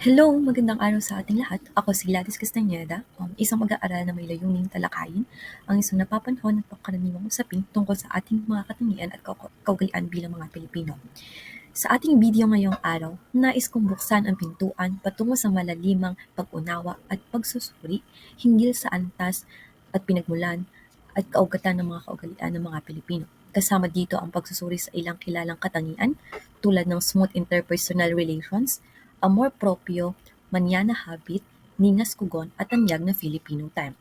Hello, magandang araw sa ating lahat. Ako si Gladys Castañeda, isang mag-aaral na may layuning talakayin ang isang napapanahon at pangkaraniwang usapin tungkol sa ating mga katangian at kaugalian bilang mga Pilipino. Sa ating video ngayong araw, nais kong buksan ang pintuan patungo sa malalimang pag-unawa at pagsusuri hinggil sa antas at pinagmulan at kaugatan ng mga kaugalian ng mga Pilipino. Kasama dito ang pagsusuri sa ilang kilalang katangian tulad ng smooth interpersonal relations, amor proprio, manyana habit, ningas kugon at tanyag na Filipino time.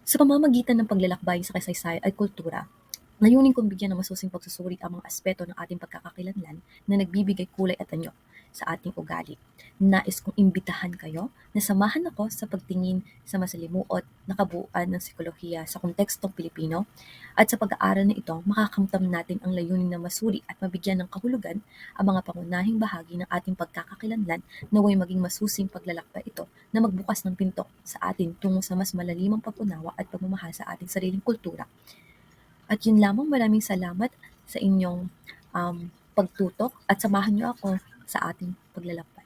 Sa pamamagitan ng paglalakbay sa kasaysayan at kultura, layunin kong bigyan ng masusing pagsusuri ang mga aspeto ng ating pagkakakilanlan na nagbibigay kulay at anyo sa ating ugali. Nais kong imbitahan kayo na samahan ako sa pagtingin sa masalimuot na kabuuan ng psikolohiya sa kontekstong Pilipino at sa pag-aaral na ito makakamtam natin ang layunin na masuri at mabigyan ng kahulugan ang mga pangunahing bahagi ng ating pagkakakilanlan naway maging masusing paglalakbay ito na magbukas ng pinto sa atin tungo sa mas malalimang pag-unawa at pagmamahal sa ating sariling kultura. At yun lamang, maraming salamat sa inyong pagtutok at samahan niyo ako sa ating paglalakbay.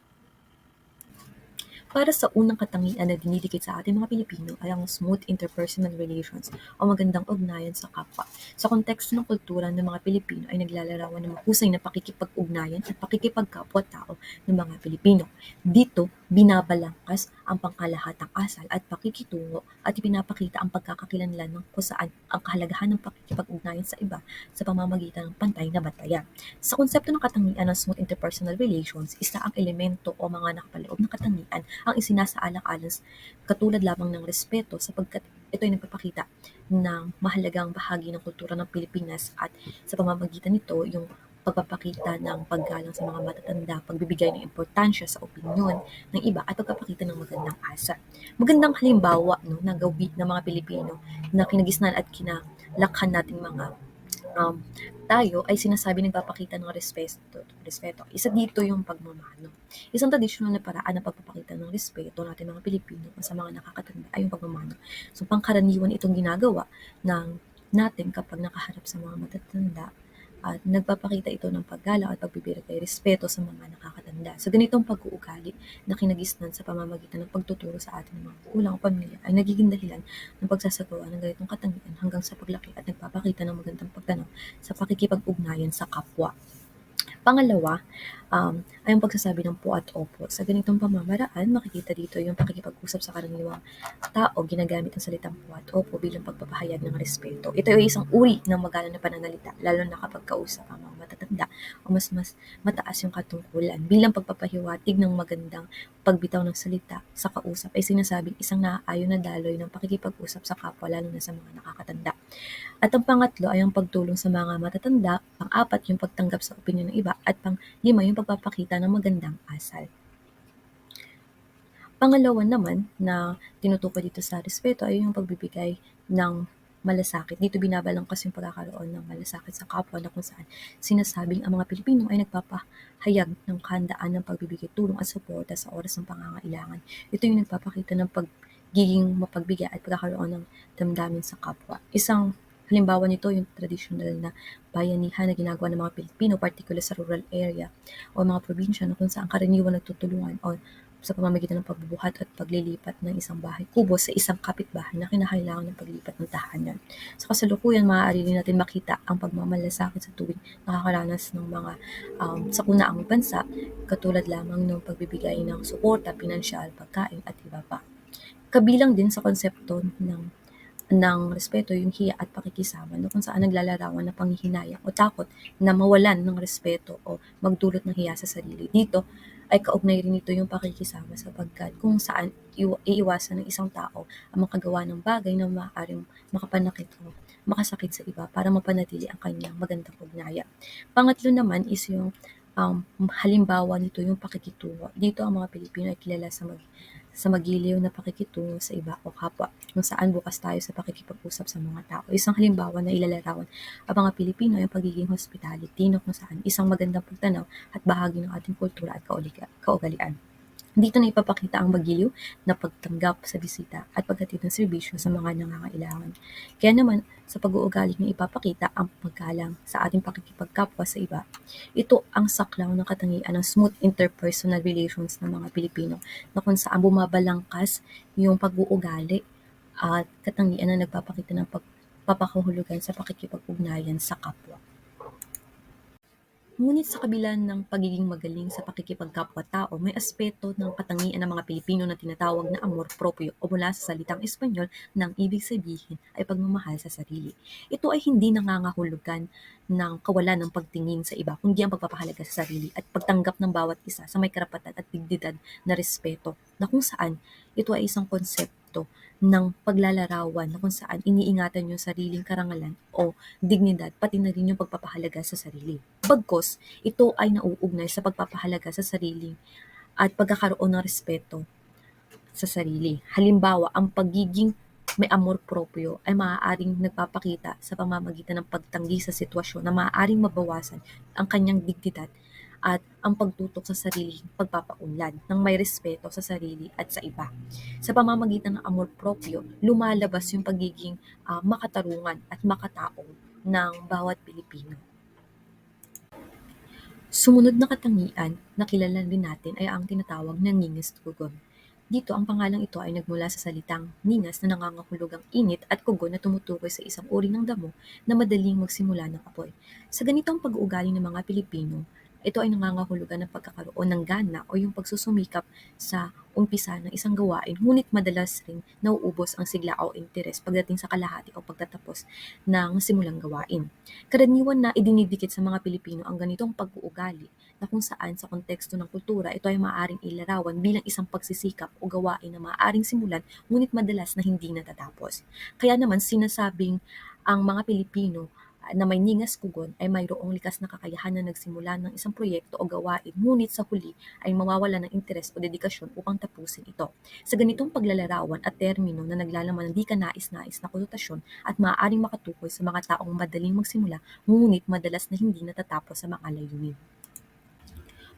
Para sa unang katangian na dinidikit sa ating mga Pilipino ay ang smooth interpersonal relations o magandang ugnayan sa kapwa. Sa konteksto ng kultura ng mga Pilipino ay naglalarawan ng mahusay na pakikipag-ugnayan at pakikipagkapwa-tao ng mga Pilipino. Dito, binabalangkas ang pangkalahatang asal at pakikitungo at ipinapakita ang pagkakakilanlan ng kung saan ang kahalagahan ng pakikipag-ugnayan sa iba sa pamamagitan ng pantay na batayan. Sa konsepto ng katangian ng smooth interpersonal relations, isa ang elemento o mga nakapaloob na katangian ang isinasaalang-alang katulad lamang ng respeto sapagkat ito ay nagpapakita ng mahalagang bahagi ng kultura ng Pilipinas at sa pamamagitan nito yung pagpapakita ng paggalang sa mga matatanda, pagbibigay ng importansya sa opinyon ng iba at pagpapakita ng magandang asal. Magandang halimbawa no, ng gawi ng mga Pilipino na kinagisnan at kinalakhan nating mga tayo ay sinasabi nagpapakita ng respeto. Isa dito yung pagmamano. Isang tradisyonal na paraan ng pagpapakita ng respeto natin mga Pilipino sa mga nakakatanda ay yung pagmamano. So pangkaraniwan itong ginagawa ng natin kapag nakaharap sa mga matatanda at nagpapakita ito ng paggalang at pagbibigay respeto sa mga nakakatanda. Sa ganitong pag-uugali na kinagisnan sa pamamagitan ng pagtuturo sa ating mga magulang o pamilya ay nagiging dahilan ng pagsasagawa ng ganitong katangian hanggang sa paglaki at nagpapakita ng magandang pagtanaw sa pakikipag-ugnayan sa kapwa. Pangalawa, ay ang pagsasabi ng po at opo. Sa ganitong pamamaraan, makikita dito yung pakikipag-usap sa karaniwang tao, ginagamit ang salitang po at opo bilang pagpapahayag ng respeto. Ito ay isang uri ng magalang na pananalita, lalo na kapag kausap ang mga matatanda o mas mataas yung katungkulan. Bilang pagpapahiwatig ng magandang pagbitaw ng salita sa kausap ay sinasabing isang naaayon na daloy ng pakikipag-usap sa kapwa, lalo na sa mga nakakatanda. At ang pangatlo ay ang pagtulong sa mga matatanda, pang-apat yung pagtanggap sa opinyon ng iba, at pang-lima yung pagpapakita ng magandang asal. Pangalawa naman na tinutukoy dito sa respeto ay yung pagbibigay ng malasakit. Dito binabalangkas yung pagkakaroon ng malasakit sa kapwa na kung saan sinasabing ang mga Pilipino ay nagpapahayag ng kahandaan ng pagbibigay tulong at suporta sa oras ng pangangailangan. Ito yung nagpapakita ng pagiging mapagbigay at pagkakaroon ng damdamin sa kapwa. Isang halimbawa nito yung traditional na bayanihan na ginagawa ng mga Pilipino, particular sa rural area o mga probinsya na kung saan karaniwan nagtutulungan o sa pamamagitan ng pagbubuhat at paglilipat ng isang bahay kubo sa isang kapitbahay na kinakailangan ng paglipat ng tahanan. Sa kasalukuyan, maaari rin natin makita ang pagmamalasakit sa tuwing nakakaranas ng mga sakunaang bansa, katulad lamang ng pagbibigay ng suporta, pinansyal, pagkain at iba pa. Kabilang din sa konsepto ng respeto yung hiya at pakikisama no, kung saan naglalarawan ng panghihinayang o takot na mawalan ng respeto o magdulot ng hiya sa sarili. Dito ay kaugnay rin ito yung pakikisama sapagkat kung saan iiwasan ng isang tao ang makagawa ng bagay na maaaring makapanakit o makasakit sa iba para mapanatili ang kanyang magandang ugnayan. Pangatlo naman is yung halimbawa nito yung pakikitungo. Dito ang mga Pilipino ay kilala sa magiliw na pakikitungo sa iba o kapwa, kung saan bukas tayo sa pakikipag-usap sa mga tao. Isang halimbawa na ilalarawan ang mga Pilipino ay ang pagiging hospitality, no, kung saan isang magandang pagtanaw at bahagi ng ating kultura at kaugalian. Dito na ipapakita ang magiliw na pagtanggap sa bisita at paghatid ng serbisyo sa mga nangangailangan. Kaya naman, sa pag-uugali niya ipapakita ang paggalang sa ating pakikipagkapwa sa iba. Ito ang saklaw ng katangian ng smooth interpersonal relations ng mga Pilipino na kung saan bumabalangkas yung pag-uugali at katangian na nagpapakita ng pagpapakahulugan sa pakikipag-ugnayan sa kapwa. Ngunit sa kabila ng pagiging magaling sa pakikipagkapwa-tao, may aspeto ng katangian ng mga Pilipino na tinatawag na amor proprio o mula sa salitang Espanyol na ang ibig sabihin ay pagmamahal sa sarili. Ito ay hindi nangangahulugan ng kawalan ng pagtingin sa iba, kundi ang pagpapahalaga sa sarili at pagtanggap ng bawat isa sa may karapatan at dignidad na respeto, na kung saan ito ay isang konsepto ng paglalarawan na kung saan iniingatan yung sariling karangalan o dignidad, pati na rin yung pagpapahalaga sa sarili. Bagkus, ito ay nauugnay sa pagpapahalaga sa sarili at pagkakaroon ng respeto sa sarili. Halimbawa, ang pagiging may amor proprio ay maaaring nagpapakita sa pamamagitan ng pagtanggi sa sitwasyon na maaaring mabawasan ang kanyang dignidad at ang pagtutok sa sariling pagpapaunlad ng may respeto sa sarili at sa iba. Sa pamamagitan ng amor proprio, lumalabas yung pagiging makatarungan at makatao ng bawat Pilipino. Sumunod na katangian na kilala rin natin ay ang tinatawag na ngingas tugon. Dito, ang pangalang ito ay nagmula sa salitang ningas na nangangahulugang init at kugon na tumutukoy sa isang uri ng damo na madaling magsimula ng apoy. Sa ganitong pag-uugali ng mga Pilipino, ito ay nangangahulugan ng pagkakaroon ng gana o yung pagsusumikap sa umpisa ng isang gawain, ngunit madalas ring nauubos ang sigla o interes pagdating sa kalahati o pagtatapos ng simulang gawain. Karaniwan na idinidikit sa mga Pilipino ang ganitong pag-uugali na kung saan sa konteksto ng kultura ito ay maaaring ilarawan bilang isang pagsisikap o gawain na maaaring simulan ngunit madalas na hindi natatapos. Kaya naman sinasabing ang mga Pilipino na may ningas kugon ay mayroong likas na kakayahan na nagsimula ng isang proyekto o gawain ngunit sa huli ay mawawala ng interes o dedikasyon upang tapusin ito. Sa ganitong paglalarawan at termino na naglalaman ng di kanais-nais na konotasyon at maaaring makatukoy sa mga taong madaling magsimula ngunit madalas na hindi natatapos sa mga layunin.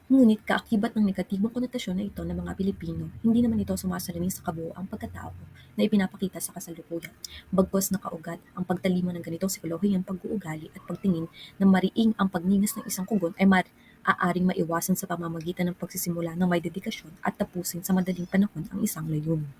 Ngunit kaakibat ng negatibong konotasyon na ito ng mga Pilipino, hindi naman ito sumasalamin sa kabuuang pagkatao na ipinapakita sa kasalukuyan. Bagkus nakaugat ang pagtalima ng ganitong psikolohiyang pag-uugali at pagtingin na mariing ang pagningas ng isang kugon ay aaring maiwasan sa pamamagitan ng pagsisimula ng may dedikasyon at tapusin sa madaling panahon ang isang layunin.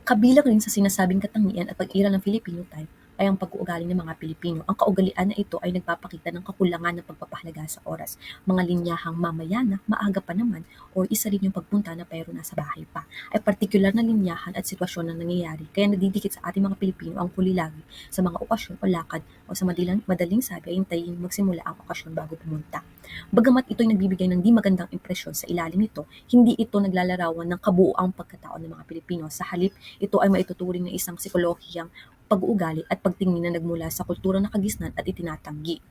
Kabilang rin sa sinasabing katangian at pag-iral ng Filipino type ay ang pag-uugali ng mga Pilipino. Ang kaugalian na ito ay nagpapakita ng kakulangan ng pagpapahalaga sa oras, mga linyahang mamaya na, maaga pa naman, o isa rin yung pagpunta na pero nasa bahay pa, ay partikular na linyahan at sitwasyon na nangyayari kaya nadidikit sa ating mga Pilipino ang kulilagi sa mga okasyon o lakad o sa madaling sabi ay hintayin magsimula ang okasyon bago pumunta. Bagamat ito'y nagbibigay ng di magandang impresyon sa ilalim nito, hindi ito naglalarawan ng kabuuang pagkatao ng mga Pilipino. Sa halip, ito ay maituturing na isang psikolohiyang pag-uugali at pagtingin na nagmula sa kulturang nakagisnan at itinatanggi.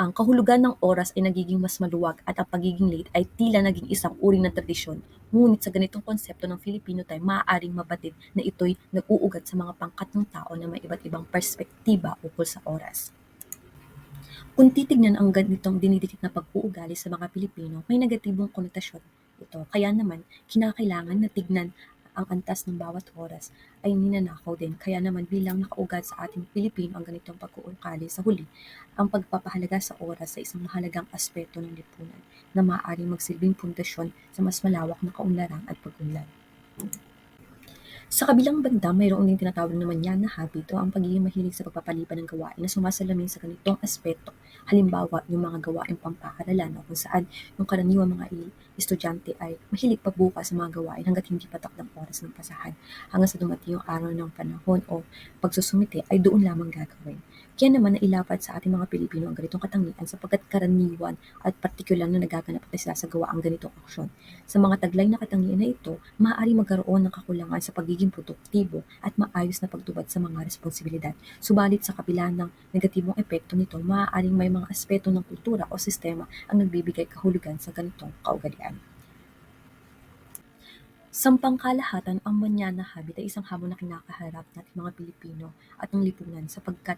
Ang kahulugan ng oras ay nagiging mas maluwag at ang pagiging late ay tila naging isang uri ng tradisyon. Ngunit sa ganitong konsepto ng Filipino tayo, maaaring mabatid na ito'y nag-uugat sa mga pangkat ng tao na may iba't ibang perspektiba ukol sa oras. Kung titignan ang ganitong dinidikit na pag-uugali sa mga Pilipino, may negatibong konotasyon ito. Kaya naman, kinakailangan na tignan ang antas ng bawat oras ay ninanakaw din. Kaya naman bilang nakaugat sa ating Pilipino ang ganitong pag-uugali sa huli, ang pagpapahalaga sa oras sa isang mahalagang aspeto ng lipunan na maaaring magsilbing pundasyon sa mas malawak na kaunlaran at pag-unlad. Sa kabilang banda, mayroon ding tinatawag na manyana habit o ang pagiging mahilig sa pagpapaliban ng gawain na sumasalamin sa ganitong aspeto. Halimbawa, yung mga gawaing pampaharalan o kung saan yung karaniwang mga estudyante ay mahilig pagbukas sa mga gawain hanggat hindi patak ng oras ng pasahan. Hanggang sa dumating yung araw ng panahon o pagsusumite ay doon lamang gagawin. Kaya naman nailapat sa ating mga Pilipino ang ganitong katangian sapagkat karaniwan at partikular na nagaganap at nagsasagawa ang ganitong aksyon. Sa mga taglay na katangian na ito, maaari magkaroon ng kakulangan sa pagiging produktibo at maayos na pagtubad sa mga responsibilidad. Subalit sa kabila ng negatibong epekto nito, maaaring may mga aspeto ng kultura o sistema ang nagbibigay kahulugan sa ganitong kaugalian. Sampang-kalahatan, ang manyana habit ay isang hamon na kinakaharap nating mga Pilipino at ng lipunan sapagkat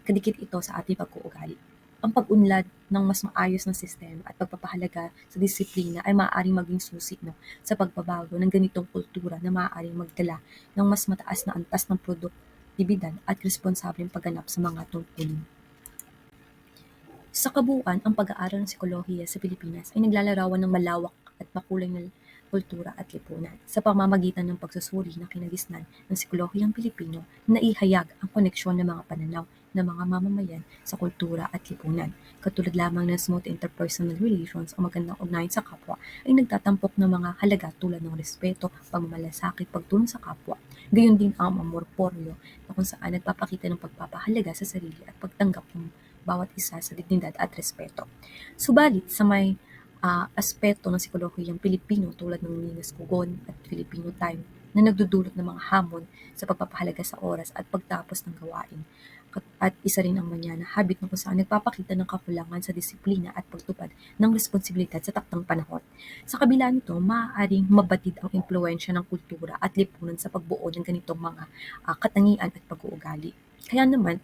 kadikit ito sa ating pag-uugali. Ang pag-unlad ng mas maayos na sistema at pagpapahalaga sa disiplina ay maaaring maging susi 'no, sa pagbabago ng ganitong kultura na maaaring magdala ng mas mataas na antas ng produktibidad at responsableng pagganap sa mga tungkulin. Sa kabuuan, ang pag-aaral ng psikolohiya sa Pilipinas ay naglalarawan ng malawak at makulay na kultura at lipunan. Sa pamamagitan ng pagsusuri ng kinagisnan ng psikolohiyang Pilipino, naihayag ang koneksyon ng mga pananaw ng mga mamamayan sa kultura at lipunan. Katulad lamang ng smooth interpersonal relations o magandang ugnayan sa kapwa ay nagtatampok ng mga halaga tulad ng respeto, pagmamalasakit, pagtulong sa kapwa. Gayon din ang amor poryo na kung saan nagpapakita ng pagpapahalaga sa sarili at pagtanggap ng bawat isa sa dignidad at respeto. Subalit sa may aspeto ng psikolohiyang Pilipino tulad ng Linas Kugon at Filipino Time na nagdudulot ng mga hamon sa pagpapahalaga sa oras at pagtapos ng gawain. At isa rin ang manyana habit na kung saan nagpapakita ng kakulangan sa disiplina at pagtupad ng responsibilidad sa taktang panahon. Sa kabila nito, maaaring mabatid ang impluensya ng kultura at lipunan sa pagbuo ng ganitong mga katangian at pag-uugali. Kaya naman,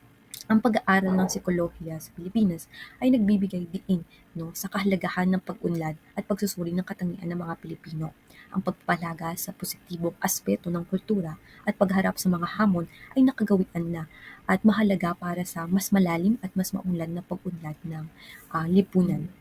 ang pag-aaral ng psikolohiya sa Pilipinas ay nagbibigay diin 'no, sa kahalagahan ng pag-unlad at pagsusuri ng katangian ng mga Pilipino. Ang pagpapalaga sa positibong aspeto ng kultura at pagharap sa mga hamon ay nakagawian na at mahalaga para sa mas malalim at mas maunlad na pag-unlad ng lipunan.